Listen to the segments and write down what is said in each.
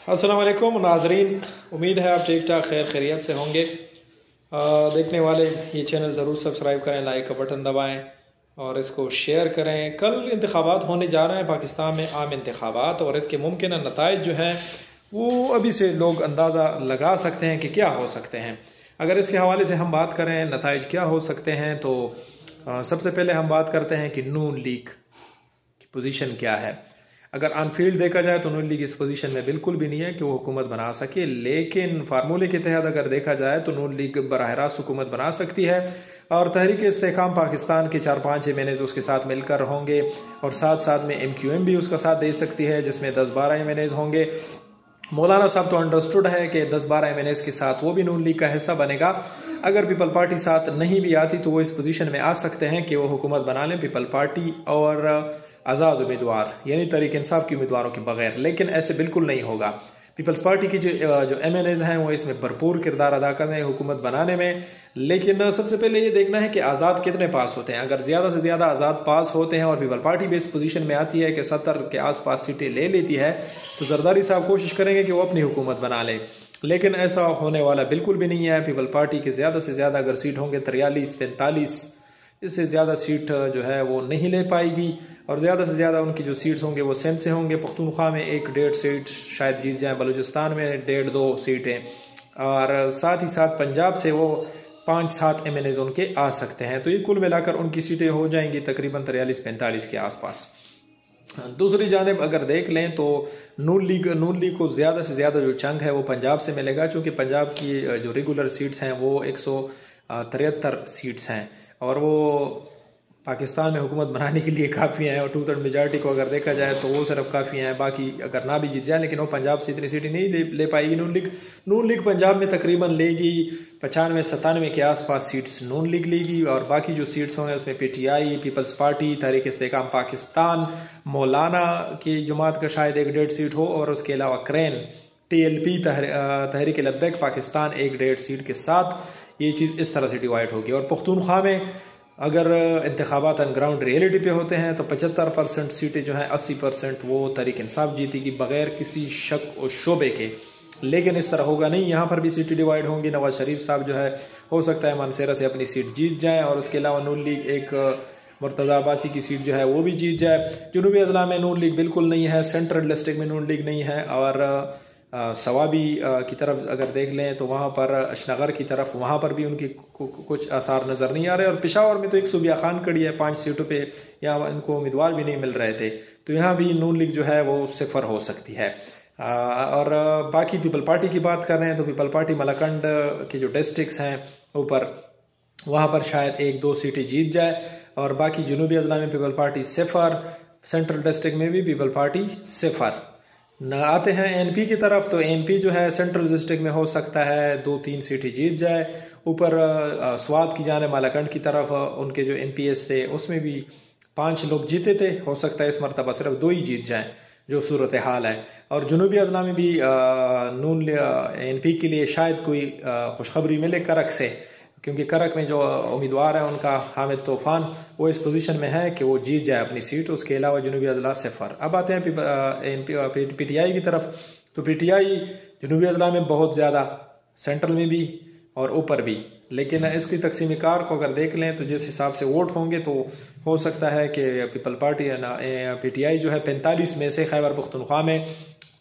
अस्सलाम वालेकुम नाजरीन, उम्मीद है आप ठीक ठाक खैर खैरियत से होंगे। देखने वाले ये चैनल ज़रूर सब्सक्राइब करें, लाइक का बटन दबाएं और इसको शेयर करें। कल इंतखाबात होने जा रहे हैं पाकिस्तान में, आम इंतखाबात, और इसके मुमकिन नताइज जो हैं वो अभी से लोग अंदाज़ा लगा सकते हैं कि क्या हो सकते हैं। अगर इसके हवाले से हम बात करें नताइज क्या हो सकते हैं तो सबसे पहले हम बात करते हैं कि नून लीग की पोजीशन क्या है। अगर अनफील्ड देखा जाए तो नून लीग इस पोजीशन में बिल्कुल भी नहीं है कि वो हुकूमत बना सके, लेकिन फार्मूले के तहत अगर देखा जाए तो नून लीग बराह रास्त हुकूमत बना सकती है और तहरीक इस्तेहकाम पाकिस्तान के 4-5 MNAs उसके साथ मिलकर होंगे और साथ साथ में MQM भी उसका साथ दे सकती है जिसमें 10-12 MNAs होंगे। मौलाना साहब तो अंडरस्टूड है कि 10-12 MNAs के साथ वो भी नून लीग का हिस्सा बनेगा। अगर पीपल पार्टी साथ नहीं भी आती तो वो इस पोजीशन में आ सकते हैं कि वो हुकूमत बना लें, पीपल पार्टी और आज़ाद उम्मीदवार यानी तहरीक इंसाफ के उम्मीदवारों के बगैर, लेकिन ऐसे बिल्कुल नहीं होगा। पीपल्स पार्टी की जो MNAs हैं वो इसमें भरपूर किरदार अदा कर रहे हैं हुकूमत बनाने में, लेकिन सबसे पहले ये देखना है कि आज़ाद कितने पास होते हैं। अगर ज़्यादा से ज़्यादा आज़ाद पास होते हैं और पीपल पार्टी भी इस पोजीशन में आती है कि 70 के आसपास सीटें ले लेती है तो जरदारी साहब कोशिश करेंगे कि वो अपनी हुकूमत बना ले, लेकिन ऐसा होने वाला बिल्कुल भी नहीं है। पीपल पार्टी के ज़्यादा से ज़्यादा अगर सीट होंगे 43-45, इससे ज़्यादा सीट जो है वो नहीं ले पाएगी और ज़्यादा से ज़्यादा उनकी जो सीट्स होंगे वो सिंध से होंगे। पख्तूनख्वा में 1-1.5 सीट शायद जीत जाएं, बलूचिस्तान में 1-2 सीटें और साथ ही साथ पंजाब से वो 5-7 MNAs उनके आ सकते हैं। तो ये कुल मिलाकर उनकी सीटें हो जाएंगी तकरीबन 43-45 के आसपास। दूसरी जानिब अगर देख लें तो नून लीग को ज़्यादा से ज़्यादा जो चंक है वो पंजाब से मिलेगा, चूँकि पंजाब की जो रेगुलर सीट्स हैं वो 173 सीट्स हैं और वो पाकिस्तान में हुकूमत बनाने के लिए काफ़ी हैं और 2/3 मेजॉरिटी को अगर देखा जाए तो वो सिर्फ काफ़ी हैं। बाकी अगर ना भी जीत जाए लेकिन वो पंजाब से इतनी सीटें नहीं ले पाएगी नून लीग पंजाब में तकरीबन लेगी 95-97 के आसपास सीट्स नून लीग लेगी और बाकी जो सीट्स होंगे उसमें PTI, पीपल्स पार्टी, तहरीक इस्तेहकाम पाकिस्तान, मौलाना की जमात का शायद 1-1.5 सीट हो और उसके अलावा क्रेन, TLP तहरीक लब्बैक पाकिस्तान 1-1.5 सीट के साथ ये चीज़ इस तरह से डिवाइड होगी। और पख्तूनख्वा में अगर इंतखाबात ऑन ग्राउंड रियलिटी पे होते हैं तो 75% सीटें जो हैं 80% वो तहरीक इंसाफ जीतेगी बगैर किसी शक और शोबे के, लेकिन इस तरह होगा नहीं। यहाँ पर भी सीटें डिवाइड होंगी। नवाज शरीफ साहब जो है हो सकता है मानसेरा से अपनी सीट जीत जाएँ और उसके अलावा नून लीग एक मुर्तज़ा अब्बासी की सीट जो है वो भी जीत जाए। जनूबी अजला में नून लीग बिल्कुल नहीं है, सेंट्रल डिस्ट्रिक्ट में नून लीग नहीं है और सवाबी की तरफ अगर देख लें तो वहाँ पर अशनगर की तरफ वहाँ पर भी उनकी कुछ आसार नज़र नहीं आ रहे और पेशावर में तो एक सूबिया खान खड़ी है 5 सीटों पे, यहाँ इनको उम्मीदवार भी नहीं मिल रहे थे, तो यहाँ भी नून लीग जो है वो सिफर हो सकती है। और बाकी पीपल पार्टी की बात कर रहे हैं तो पीपल पार्टी मलाकंड के जो डिस्ट्रिक्ट्स हैं ऊपर वहाँ पर शायद 1-2 सीटें जीत जाए और बाकी जनूबी अजला में पीपल पार्टी सिफर, सेंट्रल डिस्ट्रिक्ट में भी पीपल पार्टी सिफर। न आते हैं NP की तरफ तो NP जो है सेंट्रल डिस्ट्रिक्ट में हो सकता है 2-3 सीटें जीत जाए। ऊपर स्वात की जाने मालाकंड की तरफ उनके जो MPs थे उसमें भी 5 लोग जीते थे, हो सकता है इस मरतबा सिर्फ 2 ही जीत जाएं जो सूरत हाल है। और जनूबी अजला में भी NP के लिए शायद कोई खुशखबरी मिले करक से, क्योंकि करक में जो उम्मीदवार है उनका हामिद तूफ़ान वो इस पोजीशन में है कि वो जीत जाए अपनी सीट, उसके अलावा जनूबी अजला सिफर। अब आते हैं PTI की तरफ तो PTI जनूबी अजला में बहुत ज़्यादा, सेंट्रल में भी और ऊपर भी, लेकिन इसकी तकसीम कार को अगर देख लें तो जिस हिसाब से वोट होंगे तो हो सकता है कि पीपल पार्टी PTI जो है 45 में से खैबर पख्तूनख्वा में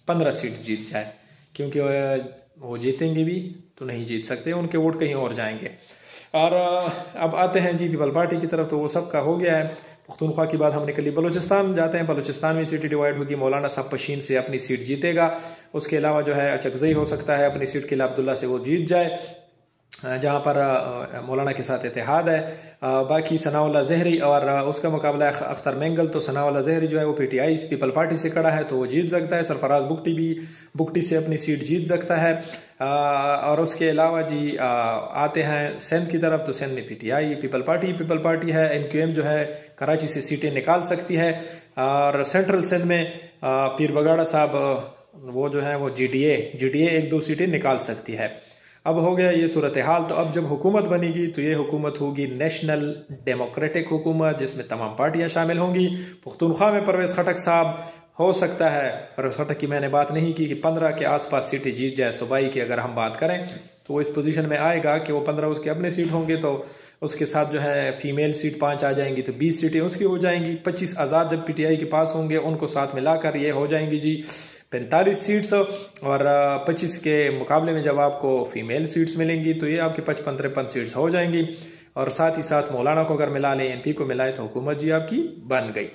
15 सीट जीत जाए, क्योंकि वो जीतेंगे भी तो नहीं जीत सकते, उनके वोट कहीं और जाएंगे। और अब आते हैं जी पीपल पार्टी की तरफ तो वो सब का हो गया है। पख्तूनख्वा की बात हमने कर ली। बलूचिस्तान जाते हैं, बलूचिस्तान में सीटें डिवाइड होगी। मौलाना साहब पशीन से अपनी सीट जीतेगा, उसके अलावा जो है अचकजई हो सकता है अपनी सीट के लिए अब्दुल्ला से वो जीत जाए जहाँ पर मौलाना के साथ इत्तेहाद है। बाकी सनाउल्लाह ज़हरी और उसका मुकाबला अख्तर मेंगल, तो सनाउल्लाह ज़हरी जो है वो PTI पीपल पार्टी से खड़ा है तो वो जीत सकता है। सरफराज बुगटी से अपनी सीट जीत सकता है। और उसके अलावा जी आते हैं सिंध की तरफ तो सिंध में PTI पीपल पार्टी है। MQM जो है कराची से सीटें निकाल सकती है और सेंट्रल सिंध में पीर बगाड़ा साहब वो जो है वो GDA 1-2 सीटें निकाल सकती है। अब हो गया ये सूरत हाल। तो अब जब हुकूमत बनेगी तो ये हुकूमत होगी नेशनल डेमोक्रेटिक हुकूमत जिसमें तमाम पार्टियां शामिल होंगी। पुख्तूनख्वा में परवेज़ खटक साहब हो सकता है। पर 60 की मैंने बात नहीं की कि 15 के आसपास सीटें जीत जाए सूबाई की अगर हम बात करें, तो वो इस पोजीशन में आएगा कि वो 15 उसके अपने सीट होंगे, तो उसके साथ जो है फीमेल सीट 5 आ जाएंगी, तो 20 सीटें उसकी हो जाएंगी। 25 आज़ाद जब पीटीआई के पास होंगे उनको साथ मिलाकर ये हो जाएंगी जी 45 सीट्स, और 25 के मुकाबले में जब आपको फीमेल सीट्स मिलेंगी तो ये आपके 55-53 सीट्स हो जाएंगी। और साथ ही साथ मौलाना को अगर मिला लें, एमपी को मिलाए, तो हुकूमत जी आपकी बन गई।